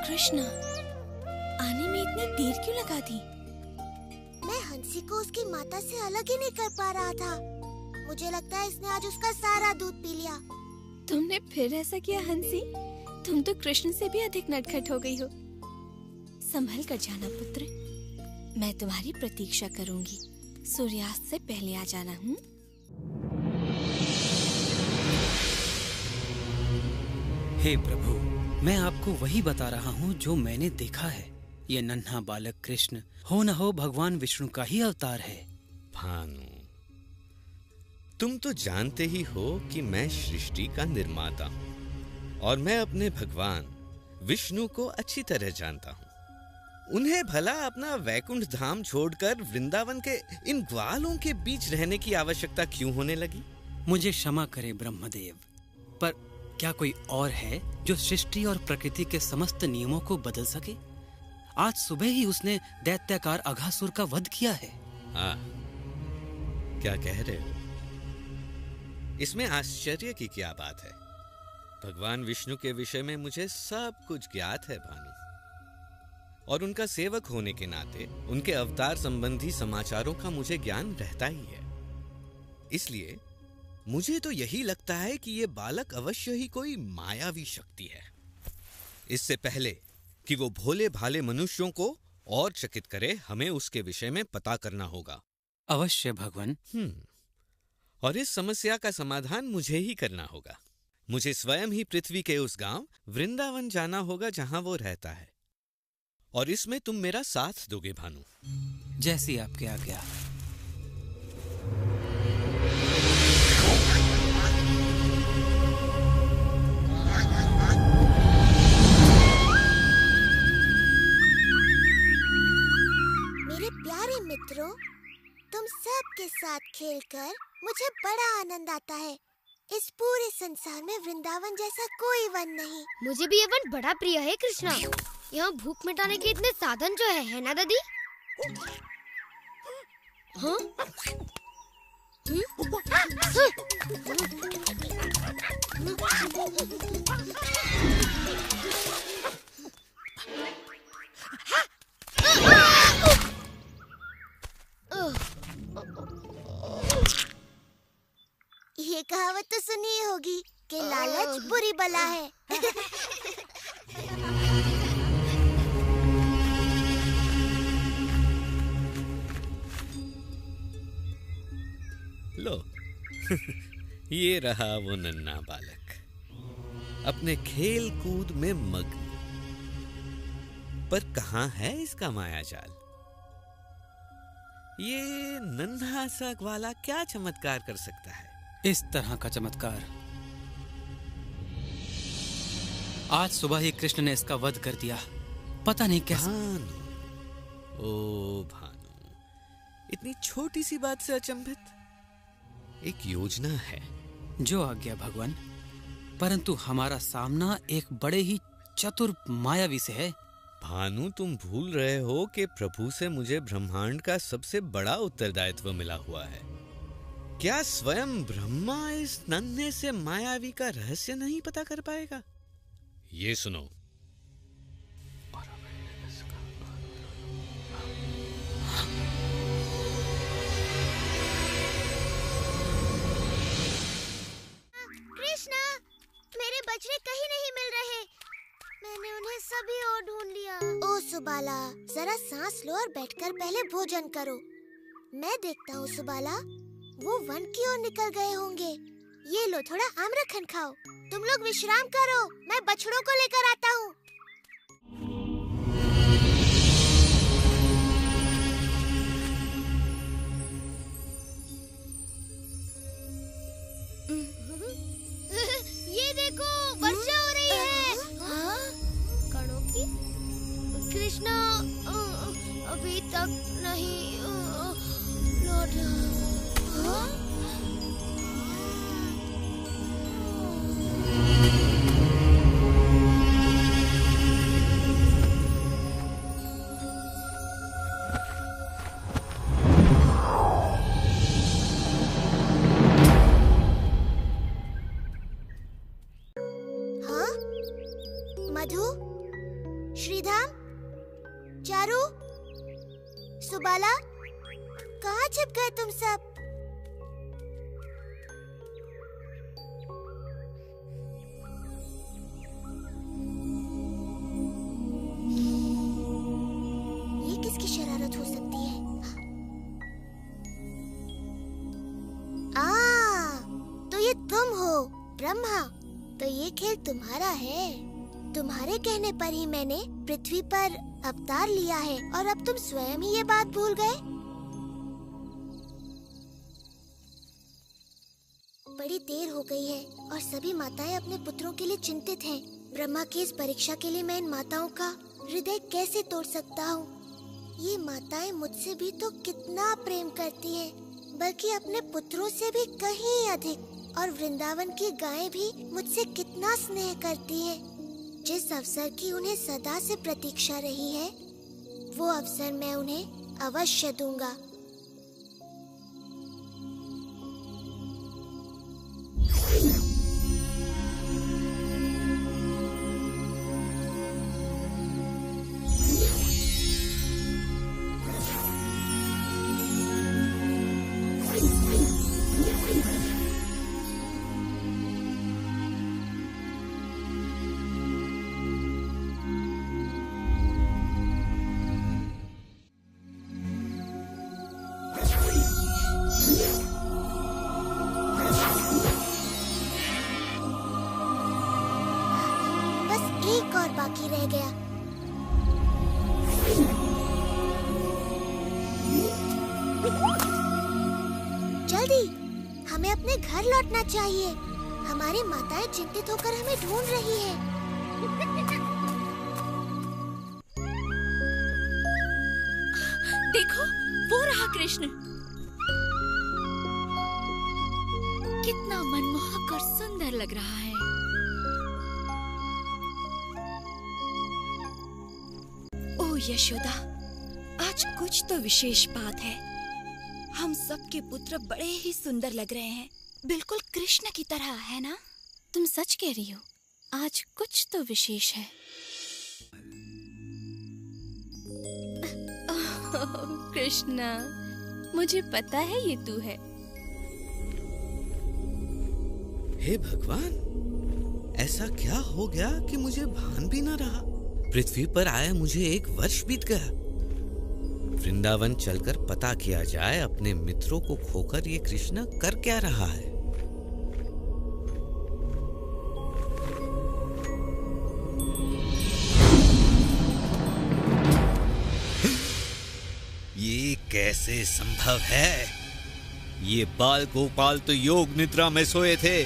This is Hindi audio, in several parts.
कृष्णा, आने में इतनी देर क्यों लगा दी? मैं हंसी को उसकी माता से अलग ही नहीं कर पा रहा था। मुझे लगता है इसने आज उसका सारा दूध पी लिया। तुमने फिर ऐसा किया हंसी? तुम तो कृष्ण से भी अधिक नटखट हो गई हो। संभल कर जाना पुत्र, मैं तुम्हारी प्रतीक्षा करूंगी। सूर्यास्त से पहले आ जाना। हे प्रभु, मैं आपको वही बता रहा हूँ जो मैंने देखा है। ये नन्हा बालक कृष्ण हो न हो भगवान विष्णु का ही अवतार है। भानु, तुम तो जानते ही हो कि मैं सृष्टि का निर्माता हूँ और मैं अपने भगवान विष्णु को अच्छी तरह जानता हूँ। उन्हें भला अपना वैकुंठ धाम छोड़कर वृंदावन के इन ग्वालों के बीच रहने की आवश्यकता क्यों होने लगी? मुझे क्षमा करे ब्रह्मदेव, पर क्या कोई और है जो सृष्टि और प्रकृति के समस्त नियमों को बदल सके? आज सुबह ही उसने दैत्याकार अघासुर का वध किया है। हाँ, क्या कह रहे हो? इसमें आश्चर्य की क्या बात है? भगवान विष्णु के विषय में मुझे सब कुछ ज्ञात है भानु, और उनका सेवक होने के नाते उनके अवतार संबंधी समाचारों का मुझे ज्ञान रहता ही है। इसलिए मुझे तो यही लगता है कि ये बालक अवश्य ही कोई मायावी शक्ति है। इससे पहले कि वो भोले भाले मनुष्यों को और चकित करे, हमें उसके विषय में पता करना होगा। अवश्य भगवान। और इस समस्या का समाधान मुझे ही करना होगा। मुझे स्वयं ही पृथ्वी के उस गांव वृंदावन जाना होगा जहां वो रहता है, और इसमें तुम मेरा साथ दोगे भानु? जैसी आपकी आज्ञा। मेरे प्यारे मित्रों, तुम सब के साथ खेलकर मुझे बड़ा आनंद आता है। इस पूरे संसार में वृंदावन जैसा कोई वन नहीं। मुझे भी ये वन बड़ा प्रिय है कृष्णा। यहाँ भूख मिटाने के इतने साधन जो है ना दादी? हाँ? ये कहावत तो सुनी ही होगी कि लालच बुरी बला है। लो ये रहा वो नन्हा बालक, अपने खेल कूद में मग्न। पर कहाँ है इसका मायाजाल? ये नन्हा सा ग्वाला क्या चमत्कार कर सकता है? इस तरह का चमत्कार आज सुबह ही कृष्ण ने इसका वध कर दिया। पता नहीं कैसे। भानु, ओ भानु, इतनी छोटी सी बात से अचंभित? एक योजना है। जो आज्ञा भगवान, परंतु हमारा सामना एक बड़े ही चतुर मायावी से है। भानु, तुम भूल रहे हो कि प्रभु से मुझे ब्रह्मांड का सबसे बड़ा उत्तरदायित्व मिला हुआ है। क्या स्वयं ब्रह्मा इस नन्हे से मायावी का रहस्य नहीं पता कर पाएगा? ये सुनो। कृष्णा, मेरे बछड़े कहीं नहीं मिल रहे। मैंने उन्हें सभी ओर ढूंढ लिया। ओ सुबाला, जरा सांस लो और बैठकर पहले भोजन करो। मैं देखता हूँ सुबाला, वो वन की ओर निकल गए होंगे। ये लो, थोड़ा आम्रखंड खाओ। तुम लोग विश्राम करो, मैं बछड़ों को लेकर आता हूँ। ये देखो, वर्षा हो रही है। कणों की? कृष्णा अभी तक नहीं लौटा। मधु, श्रीधाम, चारू, सुबाला, कहाँ छिप गए तुम सब? ये किसकी शरारत हो सकती है? तो ये तुम हो ब्रह्मा। तो ये खेल तुम्हारा है। तुम्हारे कहने पर ही मैंने पृथ्वी पर अवतार लिया है और अब तुम स्वयं ही ये बात भूल गए। बड़ी देर हो गई है और सभी माताएं अपने पुत्रों के लिए चिंतित हैं। ब्रह्मा की इस परीक्षा के लिए मैं इन माताओं का हृदय कैसे तोड़ सकता हूँ? ये माताएं मुझसे भी तो कितना प्रेम करती हैं, बल्कि अपने पुत्रों से भी कहीं अधिक। और वृंदावन की गायें भी मुझसे कितना स्नेह करती हैं। जिस अवसर की उन्हें सदा से प्रतीक्षा रही है, वो अवसर मैं उन्हें अवश्य दूंगा। बाकी रह गया। जल्दी, हमें अपने घर लौटना चाहिए। हमारी माताएं चिंतित होकर हमें ढूंढ रही है। देखो, वो रहा कृष्ण। कितना मनमोहक और सुंदर लग रहा है। ओ यशोदा, आज कुछ तो विशेष बात है। हम सबके पुत्र बड़े ही सुंदर लग रहे हैं, बिल्कुल कृष्ण की तरह, है ना? तुम सच कह रही हो, आज कुछ तो विशेष है। कृष्णा, मुझे पता है ये तू है। हे भगवान, ऐसा क्या हो गया कि मुझे भान भी न रहा। पृथ्वी पर आए मुझे 1 वर्ष बीत गया। वृंदावन चलकर पता किया जाए अपने मित्रों को खोकर ये कृष्ण कर क्या रहा है। ये कैसे संभव है? ये बाल गोपाल तो योग निद्रा में सोए थे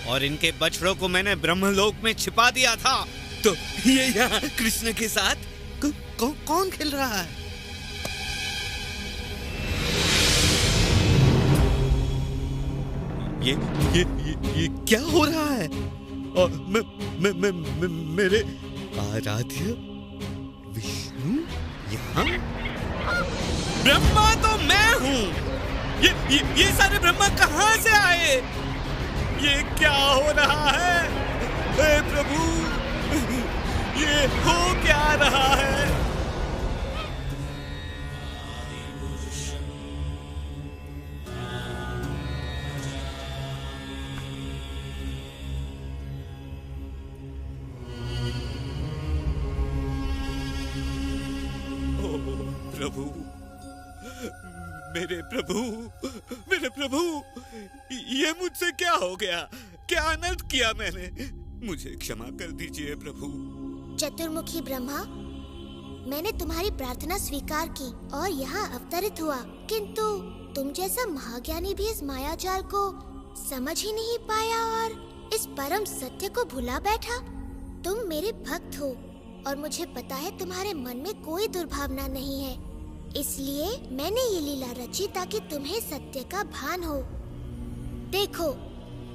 और इनके बछड़ों को मैंने ब्रह्मलोक में छिपा दिया था। तो ये यहाँ कृष्ण के साथ कौन खेल रहा है? ये क्या हो रहा है? और मेरे आराध्य विष्णु यहाँ? ब्रह्मा तो मैं हूँ। ये सारे ब्रह्मा कहाँ से आए? ये क्या हो रहा है? हे प्रभु, ये हो क्या रहा है? प्रभु, मेरे प्रभु, ये मुझसे क्या हो गया? क्या अनर्थ किया मैंने? मुझे क्षमा कर दीजिए प्रभु। चतुर्मुखी ब्रह्मा, मैंने तुम्हारी प्रार्थना स्वीकार की और यहाँ अवतरित हुआ, किंतु तुम जैसा महाज्ञानी भी इस मायाजाल को समझ ही नहीं पाया और इस परम सत्य को भुला बैठा। तुम मेरे भक्त हो और मुझे पता है तुम्हारे मन में कोई दुर्भावना नहीं है, इसलिए मैंने ये लीला रची ताकि तुम्हें सत्य का भान हो। देखो,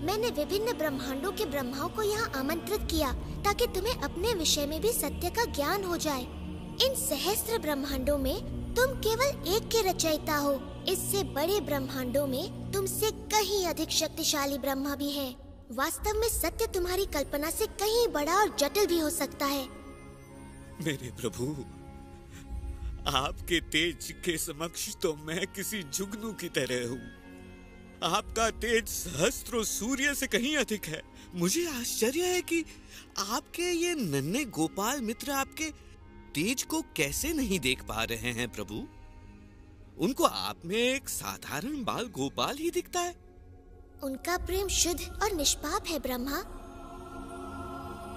मैंने विभिन्न ब्रह्मांडों के ब्रह्माओं को यहाँ आमंत्रित किया ताकि तुम्हें अपने विषय में भी सत्य का ज्ञान हो जाए। इन सहस्त्र ब्रह्मांडों में तुम केवल एक के रचयिता हो। इससे बड़े ब्रह्मांडों में तुमसे कहीं अधिक शक्तिशाली ब्रह्मा भी हैं। वास्तव में सत्य तुम्हारी कल्पना से कहीं बड़ा और जटिल भी हो सकता है। मेरे प्रभु, आपके तेज के समक्ष तो मैं किसी जुगनू की तरह हूँ। आपका तेज सहस्त्रों सूर्य से कहीं अधिक है। मुझे आश्चर्य है कि आपके ये नन्हे गोपाल मित्र आपके तेज को कैसे नहीं देख पा रहे हैं प्रभु। उनको आप में एक साधारण बाल गोपाल ही दिखता है। उनका प्रेम शुद्ध और निष्पाप है ब्रह्मा।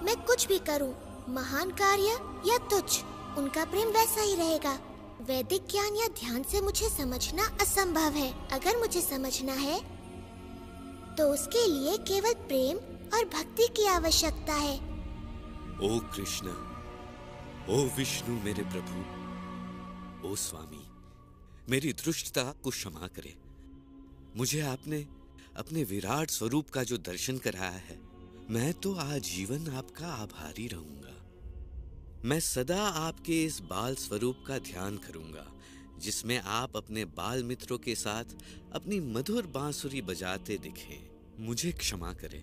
मैं कुछ भी करूं, महान कार्य या तुच्छ, उनका प्रेम वैसा ही रहेगा। वैदिक ज्ञान या ध्यान से मुझे समझना असंभव है। अगर मुझे समझना है तो उसके लिए केवल प्रेम और भक्ति की आवश्यकता है। ओ कृष्ण, ओ विष्णु मेरे प्रभु, ओ स्वामी, मेरी दुष्टता को क्षमा करे। मुझे आपने अपने विराट स्वरूप का जो दर्शन कराया है, मैं तो आजीवन आपका आभारी रहूंगा। मैं सदा आपके इस बाल स्वरूप का ध्यान करूंगा, जिसमें आप अपने बाल मित्रों के साथ अपनी मधुर बांसुरी बजाते दिखें। मुझे क्षमा करें,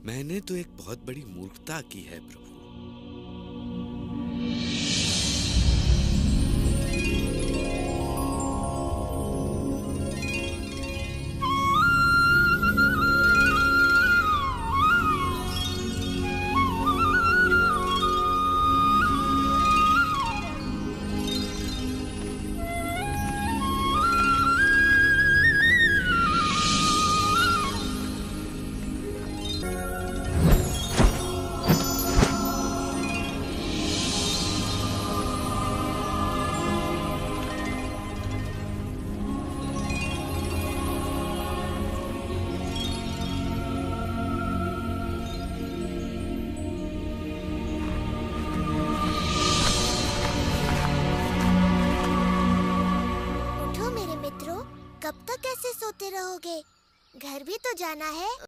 मैंने तो एक बहुत बड़ी मूर्खता की है प्रभु। कब तक ऐसे सोते रहोगे? घर भी तो जाना है।